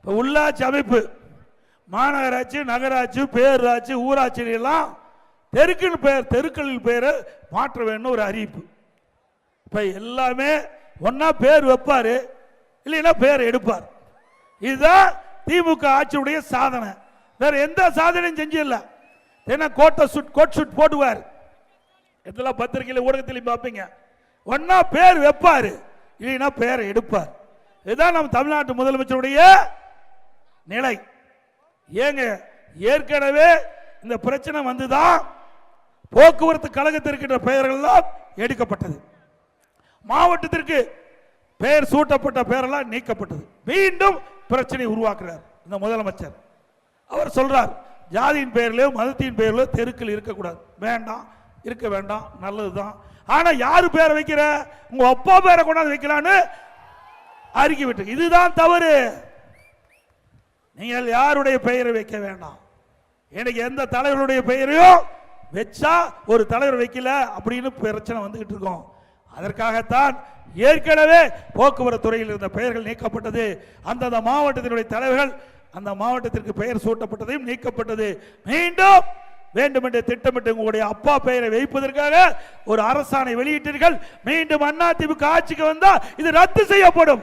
உள்ளாட்சி அமைப்பு, மாநகராட்சி, நகராட்சி, பேரூராட்சி, ஊராட்சி எல்லாம் தெருக்களில் பேரை மாற்ற வேண்டும் ஒரு அறிவிப்பு. இப்ப எல்லாமே ஒன்னா பேர் வைப்பாரு, இல்லைன்னா பேர் எடுப்பார். இதுதான் திமுக ஆட்சியுடைய சாதனை. வேற எந்த சாதனையும் செஞ்சிடல. ஏன்னா கோட் ஷூட் போடுவார், இதெல்லாம் பத்திரிகையில் ஊடகத்திலையும் பார்ப்பீங்க. ஒன்னா பேர் வைப்பாரு, இல்லைன்னா பேரை எடுப்பார். இதுதான் நம்ம தமிழ்நாட்டு முதலமைச்சருடைய நிலை. ஏங்க ஏற்கனவே இந்த பிரச்சனை வந்துதான் போக்குவரத்து கழகத்திற்கு பெயர்கள் எல்லாம் எடுக்கப்பட்டது, மாவட்டத்திற்கு பெயர் சூட்டப்பட்ட பெயரெல்லாம் நீக்கப்பட்டது. மீண்டும் பிரச்சனை உருவாக்குறார் இந்த முதலமைச்சர். அவர் சொல்றார், ஜாதியின் பெயரிலோ மதத்தின் பெயரிலோ தெருக்கள் இருக்கக்கூடாது. வேண்டாம், இருக்க வேண்டாம், நல்லதுதான். ஆனா யாரு பேரை வைக்கிற, உங்க அப்பா பேரை கொண்டாந்து வைக்கலான்னு அறிக்கை விட்டு. இதுதான் தவறு. நீங்கள் யாருடைய பெயரை வைக்க வேண்டாம். எனக்கு எந்த தலைவருடைய பெயரையும் வச்சா ஒரு தலைவர் வைக்கல அப்படின்னு பிரச்சனை வந்துகிட்டு இருக்கோம். அதற்காகத்தான் ஏற்கனவே போக்குவரத்து துறையில் இருந்த பெயர்கள் நீக்கப்பட்டது. அந்தந்த மாவட்டத்தினுடைய தலைவர்கள் அந்த மாவட்டத்திற்கு பெயர் சூட்டப்பட்டதையும் நீக்கப்பட்டது. மீண்டும் வேண்டுமென்று திட்டமிட்டு உங்களுடைய அப்பா பெயரை வைப்பதற்காக ஒரு அரசாணை வெளியிட்டீர்கள். மீண்டும் அதிமுக ஆட்சிக்கு வந்தால் இது ரத்து செய்யப்படும்.